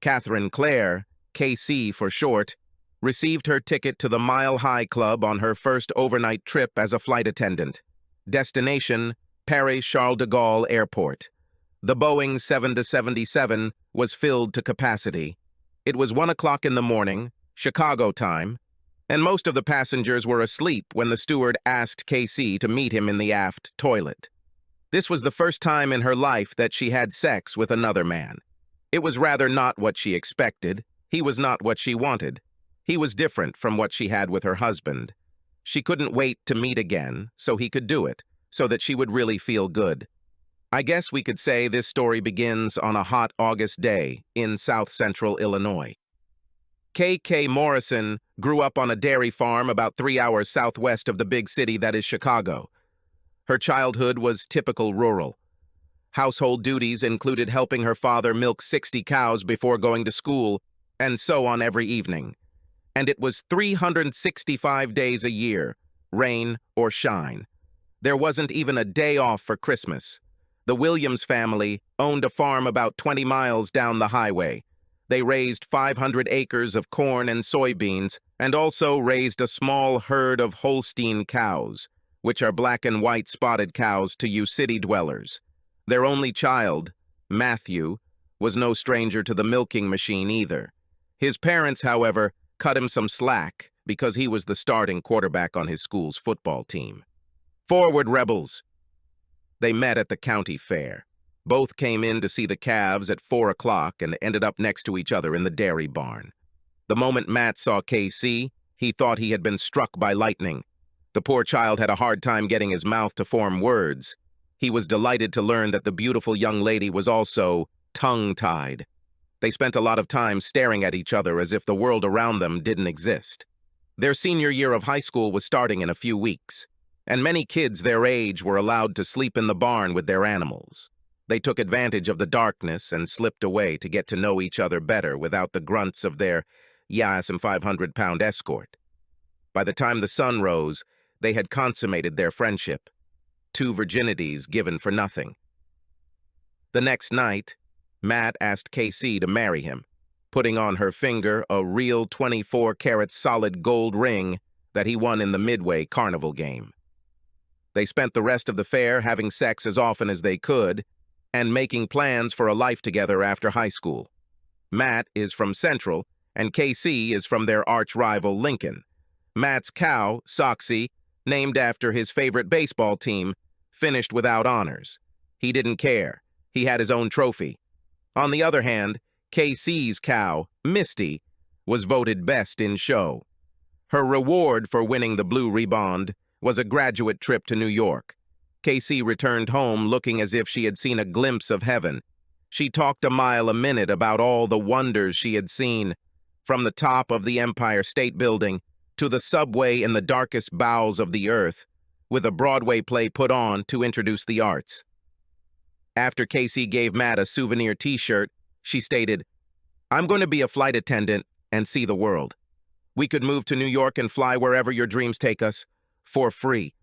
Catherine Clare, KC for short, received her ticket to the Mile High Club on her first overnight trip as a flight attendant. Destination, Paris-Charles de Gaulle Airport. The Boeing 777 was filled to capacity. It was 1 o'clock in the morning, Chicago time, and most of the passengers were asleep when the steward asked KC to meet him in the aft toilet. This was the first time in her life that she had sex with another man. It was rather not what she expected. He was not what she wanted. He was different from what she had with her husband. She couldn't wait to meet again, so he could do it, so that she would really feel good. I guess we could say this story begins on a hot August day in south-central Illinois. K.K. Morrison grew up on a dairy farm about 3 hours southwest of the big city that is Chicago. Her childhood was typical rural. Household duties included helping her father milk 60 cows before going to school, and so on every evening. And it was 365 days a year, rain or shine. There wasn't even a day off for Christmas. The Williams family owned a farm about 20 miles down the highway. They raised 500 acres of corn and soybeans and also raised a small herd of Holstein cows, which are black and white spotted cows to you city dwellers. Their only child, Matthew, was no stranger to the milking machine either. His parents, however, cut him some slack because he was the starting quarterback on his school's football team. Forward, Rebels! They met at the county fair. Both came in to see the calves at 4 o'clock and ended up next to each other in the dairy barn. The moment Matt saw KC, he thought he had been struck by lightning. The poor child had a hard time getting his mouth to form words. He was delighted to learn that the beautiful young lady was also tongue-tied. They spent a lot of time staring at each other as if the world around them didn't exist. Their senior year of high school was starting in a few weeks, and many kids their age were allowed to sleep in the barn with their animals. They took advantage of the darkness and slipped away to get to know each other better without the grunts of their some 500-pound escort. By the time the sun rose, they had consummated their friendship. 2 virginities given for nothing. The next night, Matt asked KC to marry him, putting on her finger a real 24-carat solid gold ring that he won in the Midway Carnival game. They spent the rest of the fair having sex as often as they could and making plans for a life together after high school. Matt is from Central, and KC is from their arch-rival Lincoln. Matt's cow, Soxy, named after his favorite baseball team, finished without honors. He didn't care. He had his own trophy. On the other hand, KC's cow, Misty, was voted best in show. Her reward for winning the Blue Rebound was a graduate trip to New York. KC returned home looking as if she had seen a glimpse of heaven. She talked a mile a minute about all the wonders she had seen, from the top of the Empire State Building to the subway in the darkest bowels of the earth, with a Broadway play put on to introduce the arts. After KC gave Matt a souvenir t-shirt, she stated, "I'm going to be a flight attendant and see the world. We could move to New York and fly wherever your dreams take us, for free.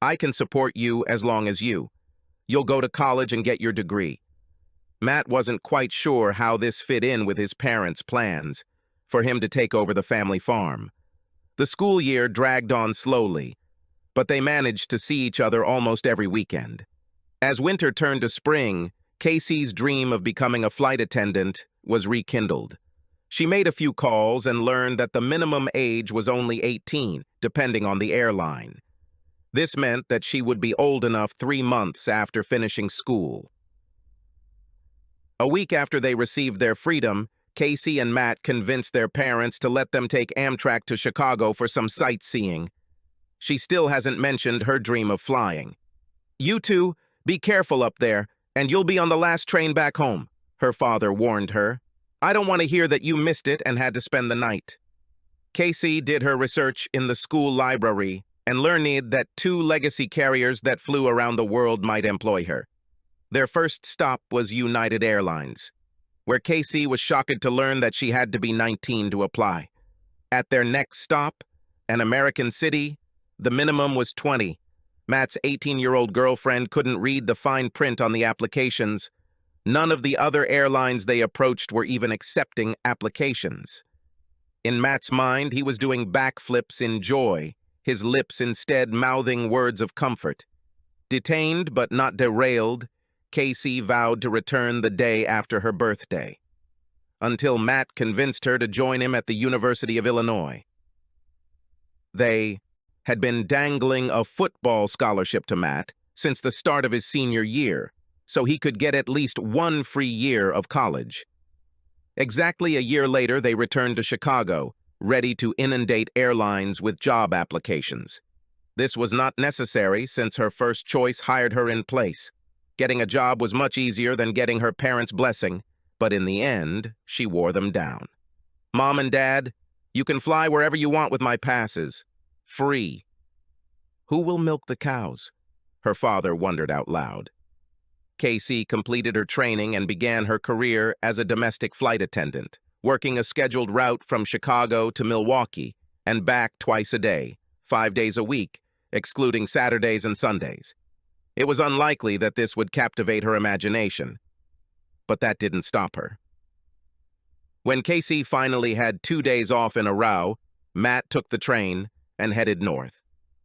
I can support you as long as you'll go to college and get your degree." Matt wasn't quite sure how this fit in with his parents' plans for him to take over the family farm. The school year dragged on slowly, but they managed to see each other almost every weekend. As winter turned to spring, KC's dream of becoming a flight attendant was rekindled. She made a few calls and learned that the minimum age was only 18, depending on the airline. This meant that she would be old enough 3 months after finishing school. A week after they received their freedom, KC and Matt convinced their parents to let them take Amtrak to Chicago for some sightseeing. She still hasn't mentioned her dream of flying. "You two, be careful up there, and you'll be on the last train back home," her father warned her. "I don't want to hear that you missed it and had to spend the night." KC did her research in the school library and learned that 2 legacy carriers that flew around the world might employ her. Their first stop was United Airlines, where KC was shocked to learn that she had to be 19 to apply. At their next stop, an American city, the minimum was 20. Matt's 18-year-old girlfriend couldn't read the fine print on the applications. None of the other airlines they approached were even accepting applications. In Matt's mind, he was doing backflips in joy, his lips instead mouthing words of comfort. Detained but not derailed, Casey vowed to return the day after her birthday, until Matt convinced her to join him at the University of Illinois. They had been dangling a football scholarship to Matt since the start of his senior year, so he could get at least one free year of college. Exactly a year later, they returned to Chicago, ready to inundate airlines with job applications. This was not necessary since her first choice hired her in place. Getting a job was much easier than getting her parents' blessing, but in the end, she wore them down. "Mom and Dad, you can fly wherever you want with my passes. Free." "Who will milk the cows?" her father wondered out loud. Casey completed her training and began her career as a domestic flight attendant, working a scheduled route from Chicago to Milwaukee and back twice a day, 5 days a week, excluding Saturdays and Sundays. It was unlikely that this would captivate her imagination, but that didn't stop her. When Casey finally had 2 days off in a row, Matt took the train and headed north.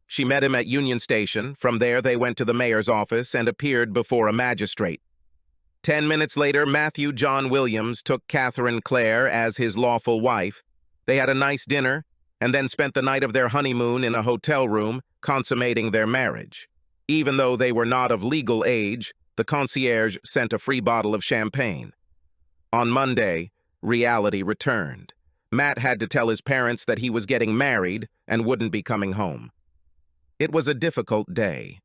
She met him at Union Station. From there, they went to the mayor's office and appeared before a magistrate. 10 minutes later, Matthew John Williams took Catherine Clare as his lawful wife. They had a nice dinner and then spent the night of their honeymoon in a hotel room, consummating their marriage. Even though they were not of legal age, the concierge sent a free bottle of champagne. On Monday, reality returned. Matt had to tell his parents that he was getting married and wouldn't be coming home. It was a difficult day.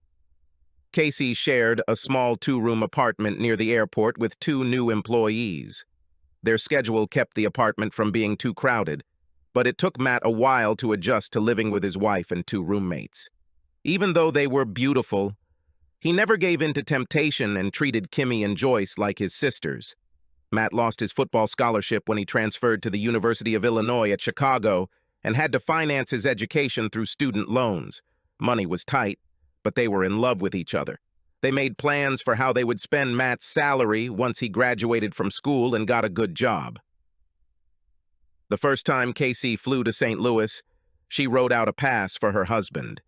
Casey shared a small 2-room apartment near the airport with 2 new employees. Their schedule kept the apartment from being too crowded, but it took Matt a while to adjust to living with his wife and 2 roommates. Even though they were beautiful, he never gave in to temptation and treated Kimmy and Joyce like his sisters. Matt lost his football scholarship when he transferred to the University of Illinois at Chicago and had to finance his education through student loans. Money was tight, but they were in love with each other. They made plans for how they would spend Matt's salary once he graduated from school and got a good job. The first time Casey flew to St. Louis, she wrote out a pass for her husband.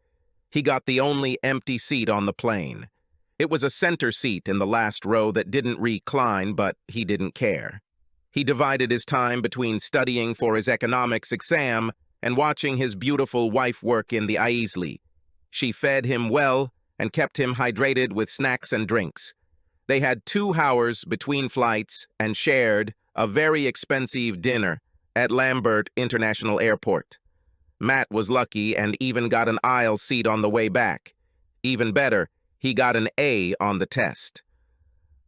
He got the only empty seat on the plane. It was a center seat in the last row that didn't recline, but he didn't care. He divided his time between studying for his economics exam and watching his beautiful wife work in the Aisli. She fed him well and kept him hydrated with snacks and drinks. They had 2 hours between flights and shared a very expensive dinner at Lambert International Airport. Matt was lucky and even got an aisle seat on the way back. Even better, he got an A on the test.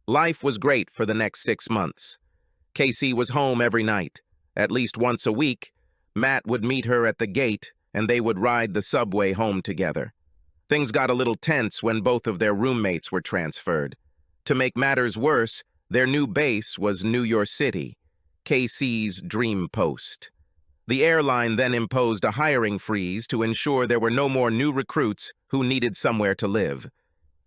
Life was great for the next 6 months. Casey was home every night. At least once a week, Matt would meet her at the gate and they would ride the subway home together. Things got a little tense when both of their roommates were transferred. To make matters worse, their new base was New York City, Casey's dream post. The airline then imposed a hiring freeze to ensure there were no more new recruits who needed somewhere to live.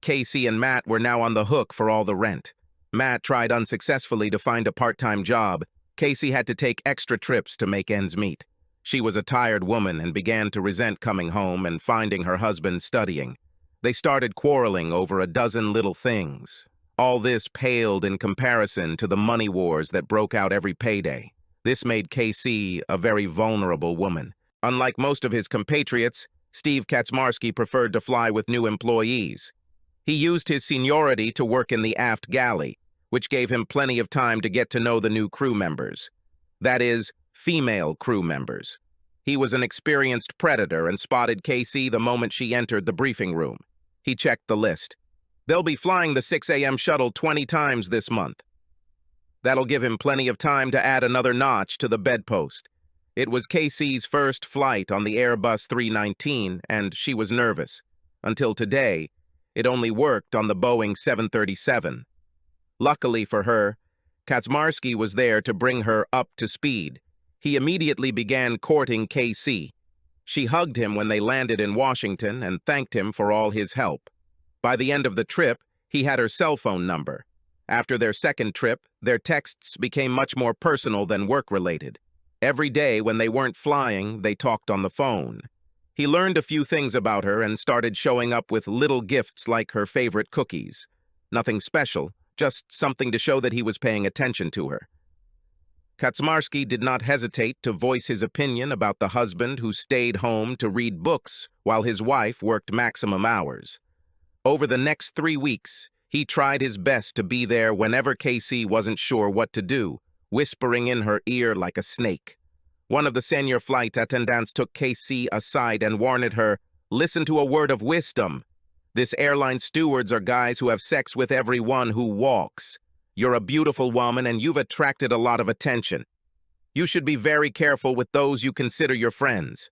Casey and Matt were now on the hook for all the rent. Matt tried unsuccessfully to find a part-time job. Casey had to take extra trips to make ends meet. She was a tired woman and began to resent coming home and finding her husband studying. They started quarreling over a dozen little things. All this paled in comparison to the money wars that broke out every payday. This made Casey a very vulnerable woman. Unlike most of his compatriots, Steve Kaczmarski preferred to fly with new employees. He used his seniority to work in the aft galley, which gave him plenty of time to get to know the new crew members. That is, female crew members. He was an experienced predator and spotted Casey the moment she entered the briefing room. He checked the list. They'll be flying the 6 a.m. shuttle 20 times this month. That'll give him plenty of time to add another notch to the bedpost. It was Casey's first flight on the Airbus 319, and she was nervous. Until today, it only worked on the Boeing 737. Luckily for her, Kaczmarski was there to bring her up to speed. He immediately began courting Casey. She hugged him when they landed in Washington and thanked him for all his help. By the end of the trip, he had her cell phone number. After their second trip, their texts became much more personal than work-related. Every day when they weren't flying, they talked on the phone. He learned a few things about her and started showing up with little gifts like her favorite cookies. Nothing special, just something to show that he was paying attention to her. Kaczmarski did not hesitate to voice his opinion about the husband who stayed home to read books while his wife worked maximum hours. Over the next 3 weeks, he tried his best to be there whenever Casey wasn't sure what to do, whispering in her ear like a snake. One of the senior flight attendants took Casey aside and warned her, "Listen to a word of wisdom. This airline stewards are guys who have sex with everyone who walks. You're a beautiful woman and you've attracted a lot of attention. You should be very careful with those you consider your friends."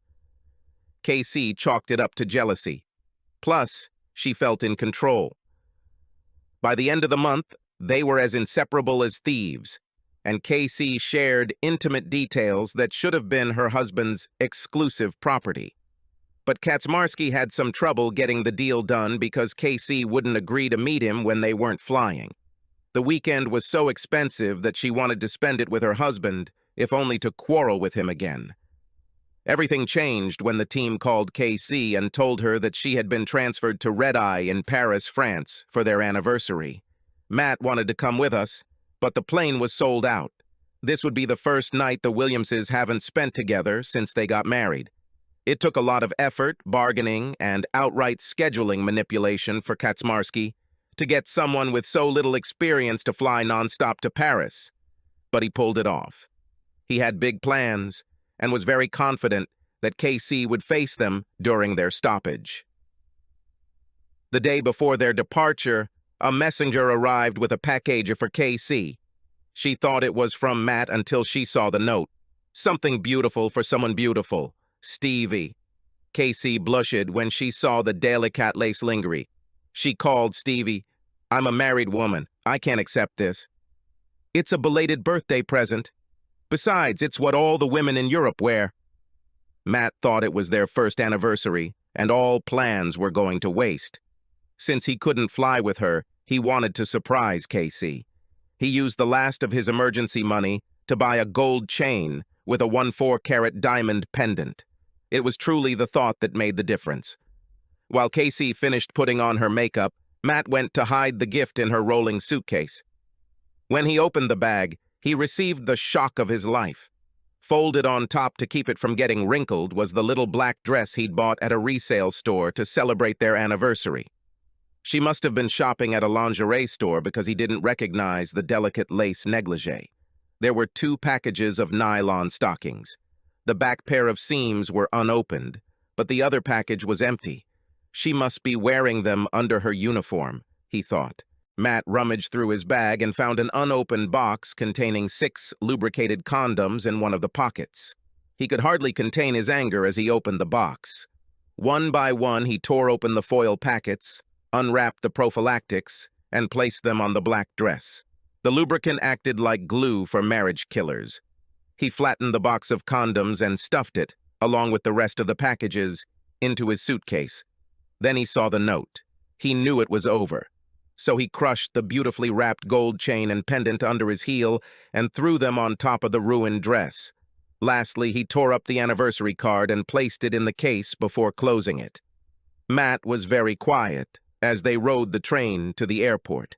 Casey chalked it up to jealousy. Plus, she felt in control. By the end of the month, they were as inseparable as thieves, and Casey shared intimate details that should have been her husband's exclusive property. But Kaczmarski had some trouble getting the deal done because Casey wouldn't agree to meet him when they weren't flying. The weekend was so expensive that she wanted to spend it with her husband, if only to quarrel with him again. Everything changed when the team called Casey and told her that she had been transferred to Red Eye in Paris, France, for their anniversary. Matt wanted to come with us, but the plane was sold out. This would be the first night the Williamses haven't spent together since they got married. It took a lot of effort, bargaining, and outright scheduling manipulation for Kaczmarski to get someone with so little experience to fly nonstop to Paris. But he pulled it off. He had big plans and was very confident that Casey would face them during their stoppage. The day before their departure, a messenger arrived with a package for Casey. She thought it was from Matt until she saw the note. "Something beautiful for someone beautiful. Stevie." Casey blushed when she saw the delicate lace lingerie. She called Stevie, "I'm a married woman. I can't accept this." "It's a belated birthday present. Besides, it's what all the women in Europe wear." Matt thought it was their first anniversary, and all plans were going to waste. Since he couldn't fly with her, he wanted to surprise Casey. He used the last of his emergency money to buy a gold chain with a 1.4-carat diamond pendant. It was truly the thought that made the difference. While Casey finished putting on her makeup, Matt went to hide the gift in her rolling suitcase. When he opened the bag, he received the shock of his life. Folded on top to keep it from getting wrinkled was the little black dress he'd bought at a resale store to celebrate their anniversary. She must have been shopping at a lingerie store because he didn't recognize the delicate lace negligee. There were 2 packages of nylon stockings. The back pair of seams were unopened, but the other package was empty. She must be wearing them under her uniform, he thought. Matt rummaged through his bag and found an unopened box containing 6 lubricated condoms in one of the pockets. He could hardly contain his anger as he opened the box. One by one, he tore open the foil packets, unwrapped the prophylactics, and placed them on the black dress. The lubricant acted like glue for marriage killers. He flattened the box of condoms and stuffed it, along with the rest of the packages, into his suitcase. Then he saw the note. He knew it was over. So he crushed the beautifully wrapped gold chain and pendant under his heel and threw them on top of the ruined dress. Lastly, he tore up the anniversary card and placed it in the case before closing it. Matt was very quiet as they rode the train to the airport.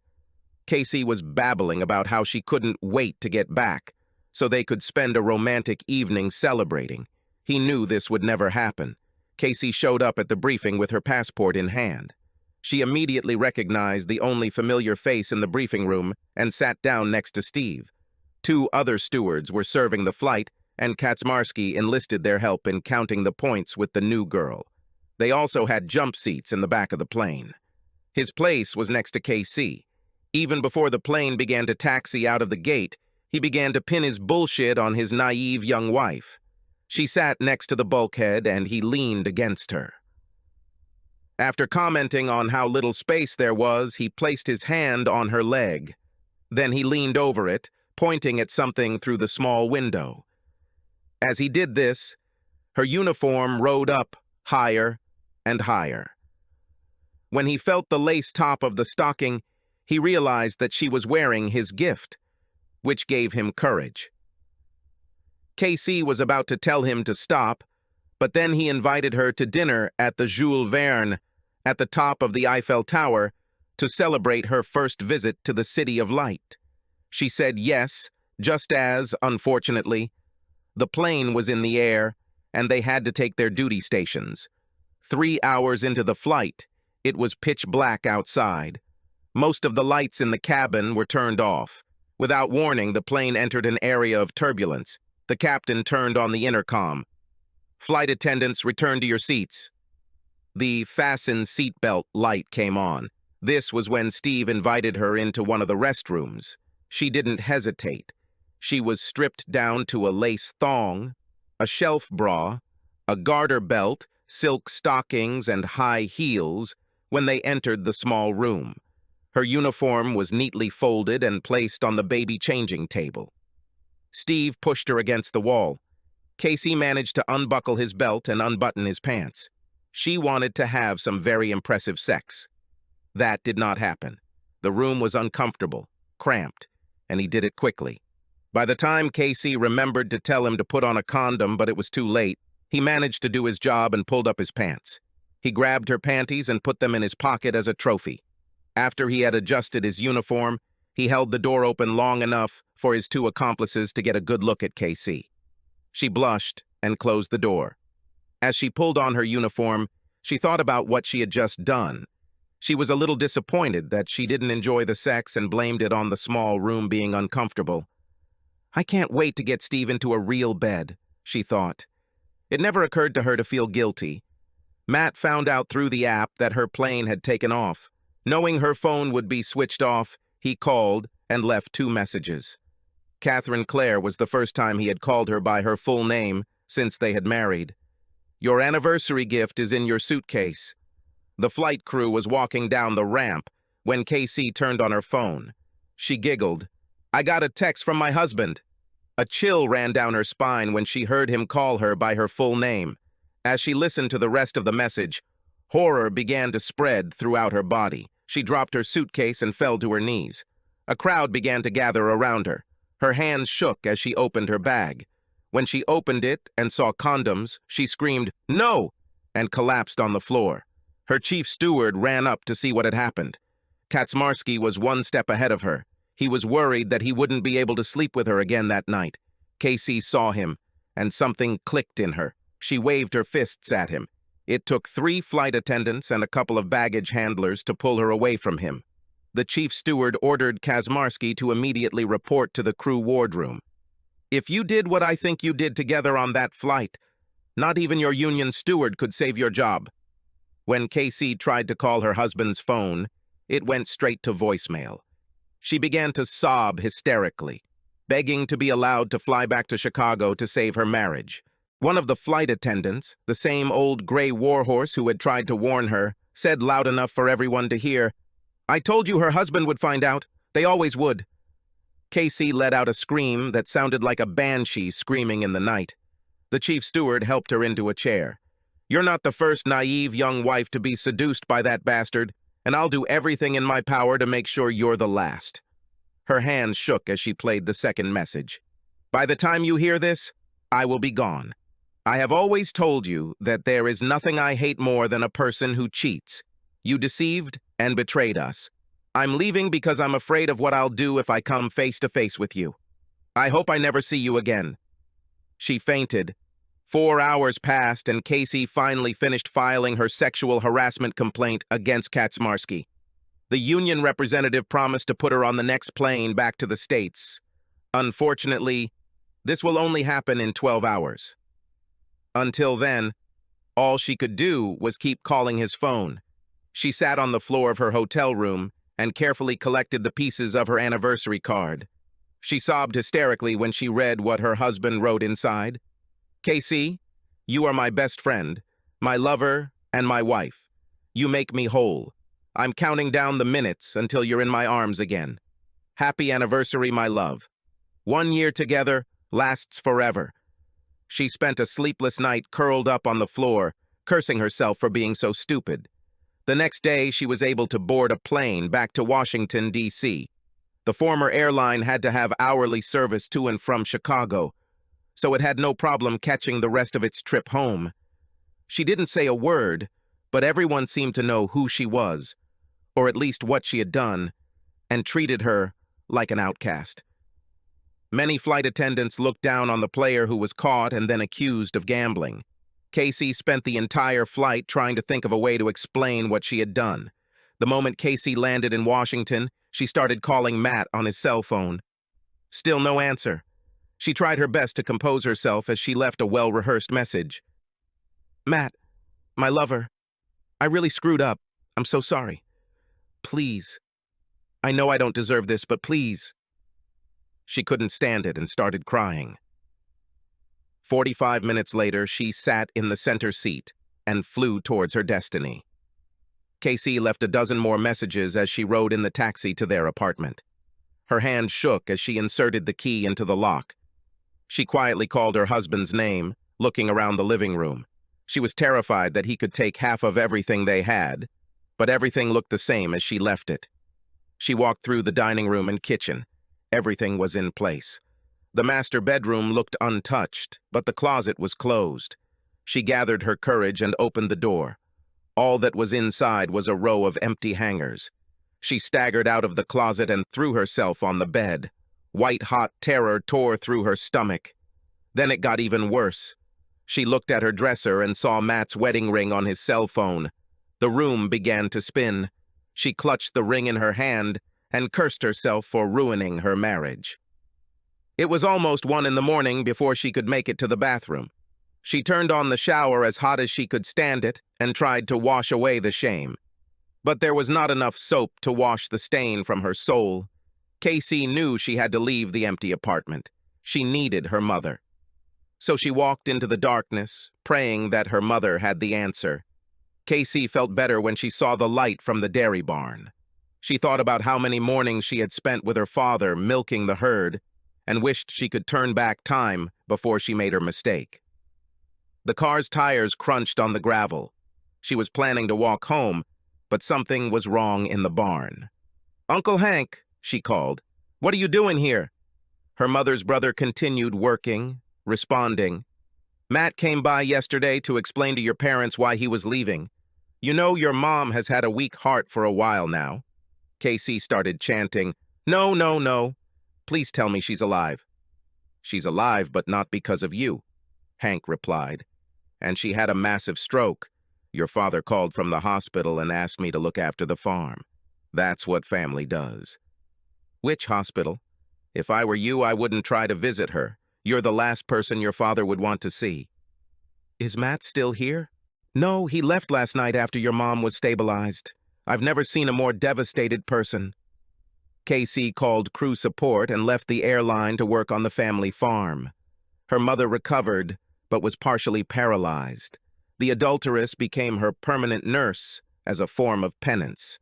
Casey was babbling about how she couldn't wait to get back so they could spend a romantic evening celebrating. He knew this would never happen. Casey showed up at the briefing with her passport in hand. She immediately recognized the only familiar face in the briefing room and sat down next to Steve. 2 other stewards were serving the flight, and Kaczmarski enlisted their help in counting the points with the new girl. They also had jump seats in the back of the plane. His place was next to Casey. Even before the plane began to taxi out of the gate, he began to pin his bullshit on his naive young wife. She sat next to the bulkhead, and he leaned against her. After commenting on how little space there was, he placed his hand on her leg. Then he leaned over it, pointing at something through the small window. As he did this, her uniform rode up higher and higher. When he felt the lace top of the stocking, he realized that she was wearing his gift, which gave him courage. Casey was about to tell him to stop, but then he invited her to dinner at the Jules Verne, at the top of the Eiffel Tower, to celebrate her first visit to the City of Light. She said yes, just as, unfortunately, the plane was in the air and they had to take their duty stations. 3 hours into the flight, it was pitch black outside. Most of the lights in the cabin were turned off. Without warning, the plane entered an area of turbulence. The captain turned on the intercom. "Flight attendants, return to your seats." The fasten seatbelt light came on. This was when Steve invited her into one of the restrooms. She didn't hesitate. She was stripped down to a lace thong, a shelf bra, a garter belt, silk stockings, and high heels when they entered the small room. Her uniform was neatly folded and placed on the baby changing table. Steve pushed her against the wall. Casey managed to unbuckle his belt and unbutton his pants. She wanted to have some very impressive sex. That did not happen. The room was uncomfortable, cramped, and he did it quickly. By the time Casey remembered to tell him to put on a condom, but it was too late, he managed to do his job and pulled up his pants. He grabbed her panties and put them in his pocket as a trophy. After he had adjusted his uniform, he held the door open long enough for his two accomplices to get a good look at Casey. She blushed and closed the door. As she pulled on her uniform, she thought about what she had just done. She was a little disappointed that she didn't enjoy the sex and blamed it on the small room being uncomfortable. "I can't wait to get Steve into a real bed," she thought. It never occurred to her to feel guilty. Matt found out through the app that her plane had taken off. Knowing her phone would be switched off, he called and left 2 messages. Catherine Clare was the first time he had called her by her full name since they had married. "Your anniversary gift is in your suitcase." The flight crew was walking down the ramp when Casey turned on her phone. She giggled. "I got a text from my husband." A chill ran down her spine when she heard him call her by her full name. As she listened to the rest of the message, horror began to spread throughout her body. She dropped her suitcase and fell to her knees. A crowd began to gather around her. Her hands shook as she opened her bag. When she opened it and saw condoms, she screamed, "No!" and collapsed on the floor. Her chief steward ran up to see what had happened. Kaczmarski was 1 step ahead of her. He was worried that he wouldn't be able to sleep with her again that night. Casey saw him, and something clicked in her. She waved her fists at him. It took 3 flight attendants and a couple of baggage handlers to pull her away from him. The chief steward ordered Kaczmarski to immediately report to the crew wardroom. "If you did what I think you did together on that flight, not even your union steward could save your job." When Casey tried to call her husband's phone, it went straight to voicemail. She began to sob hysterically, begging to be allowed to fly back to Chicago to save her marriage. One of the flight attendants, the same old gray warhorse who had tried to warn her, said loud enough for everyone to hear, "I told you her husband would find out. They always would." Casey let out a scream that sounded like a banshee screaming in the night. The chief steward helped her into a chair. "You're not the first naive young wife to be seduced by that bastard, and I'll do everything in my power to make sure you're the last." Her hands shook as she played the second message. "By the time you hear this, I will be gone. I have always told you that there is nothing I hate more than a person who cheats. You deceived and betrayed us. I'm leaving because I'm afraid of what I'll do if I come face to face with you. I hope I never see you again." She fainted. 4 hours passed and Casey finally finished filing her sexual harassment complaint against Kaczmarski. The union representative promised to put her on the next plane back to the States. Unfortunately, this will only happen in 12 hours. Until then, all she could do was keep calling his phone. She sat on the floor of her hotel room and carefully collected the pieces of her anniversary card. She sobbed hysterically when she read what her husband wrote inside. "Casey, you are my best friend, my lover, and my wife. You make me whole. I'm counting down the minutes until you're in my arms again. Happy anniversary, my love. 1 year together lasts forever." She spent a sleepless night curled up on the floor, cursing herself for being so stupid. The next day, she was able to board a plane back to Washington, D.C. The former airline had to have hourly service to and from Chicago, so it had no problem catching the rest of its trip home. She didn't say a word, but everyone seemed to know who she was, or at least what she had done, and treated her like an outcast. Many flight attendants looked down on the player who was caught and then accused of gambling. Casey spent the entire flight trying to think of a way to explain what she had done. The moment Casey landed in Washington, she started calling Matt on his cell phone. Still no answer. She tried her best to compose herself as she left a well-rehearsed message. "Matt, my lover, I really screwed up. I'm so sorry. Please. I know I don't deserve this, but please." She couldn't stand it and started crying. 45 minutes later, she sat in the center seat and flew towards her destiny. Casey left a dozen more messages as she rode in the taxi to their apartment. Her hand shook as she inserted the key into the lock. She quietly called her husband's name, looking around the living room. She was terrified that he could take half of everything they had, but everything looked the same as she left it. She walked through the dining room and kitchen. Everything was in place. The master bedroom looked untouched, but the closet was closed. She gathered her courage and opened the door. All that was inside was a row of empty hangers. She staggered out of the closet and threw herself on the bed. White-hot terror tore through her stomach. Then it got even worse. She looked at her dresser and saw Matt's wedding ring on his cell phone. The room began to spin. She clutched the ring in her hand and cursed herself for ruining her marriage. It was almost 1 a.m. before she could make it to the bathroom. She turned on the shower as hot as she could stand it and tried to wash away the shame. But there was not enough soap to wash the stain from her soul. Casey knew she had to leave the empty apartment. She needed her mother. So she walked into the darkness, praying that her mother had the answer. Casey felt better when she saw the light from the dairy barn. She thought about how many mornings she had spent with her father milking the herd, and wished she could turn back time before she made her mistake. The car's tires crunched on the gravel. She was planning to walk home, but something was wrong in the barn. "Uncle Hank," she called, "what are you doing here?" Her mother's brother continued working, responding. "Matt came by yesterday to explain to your parents why he was leaving. You know your mom has had a weak heart for a while now." Casey started chanting, "No, no, no. Please tell me she's alive." "She's alive, but not because of you," Hank replied. "And she had a massive stroke. Your father called from the hospital and asked me to look after the farm. That's what family does." "Which hospital? If I were you, I wouldn't try to visit her. You're the last person your father would want to see." "Is Matt still here?" "No, he left last night after your mom was stabilized. I've never seen a more devastated person." Casey called crew support and left the airline to work on the family farm. Her mother recovered, but was partially paralyzed. The adulteress became her permanent nurse as a form of penance.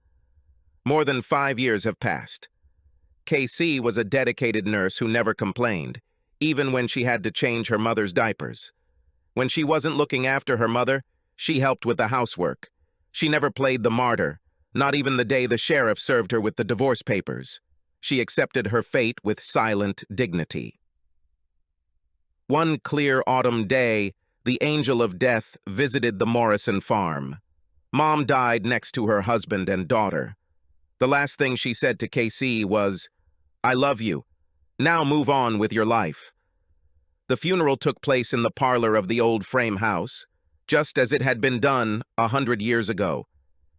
More than 5 years have passed. Casey was a dedicated nurse who never complained, even when she had to change her mother's diapers. When she wasn't looking after her mother, she helped with the housework. She never played the martyr, not even the day the sheriff served her with the divorce papers. She accepted her fate with silent dignity. One clear autumn day, the angel of death visited the Morrison farm. Mom died next to her husband and daughter. The last thing she said to Casey was, "I love you. Now move on with your life." The funeral took place in the parlor of the old frame house, just as it had been done 100 years ago.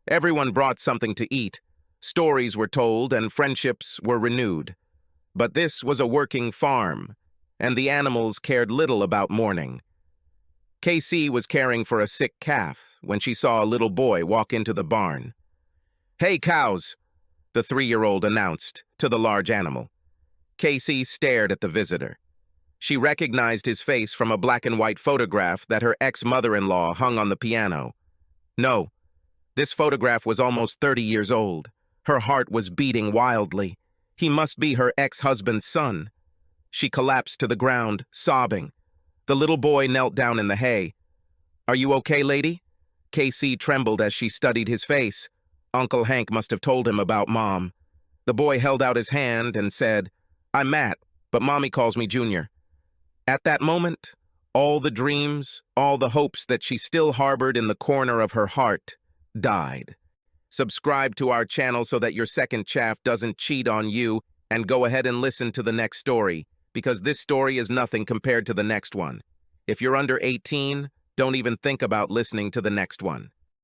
Everyone brought something to eat. Stories were told and friendships were renewed. But this was a working farm, and the animals cared little about mourning. Casey was caring for a sick calf when she saw a little boy walk into the barn. "Hey, cows," the 3-year-old announced to the large animal. Casey stared at the visitor. She recognized his face from a black-and-white photograph that her ex-mother-in-law hung on the piano. No, this photograph was almost 30 years old. Her heart was beating wildly. He must be her ex-husband's son. She collapsed to the ground, sobbing. The little boy knelt down in the hay. "Are you okay, lady?" KC trembled as she studied his face. Uncle Hank must have told him about Mom. The boy held out his hand and said, "I'm Matt, but Mommy calls me Junior." At that moment, all the dreams, all the hopes that she still harbored in the corner of her heart, died. Subscribe to our channel so that your second chaff doesn't cheat on you, and go ahead and listen to the next story, because this story is nothing compared to the next one. If you're under 18, don't even think about listening to the next one.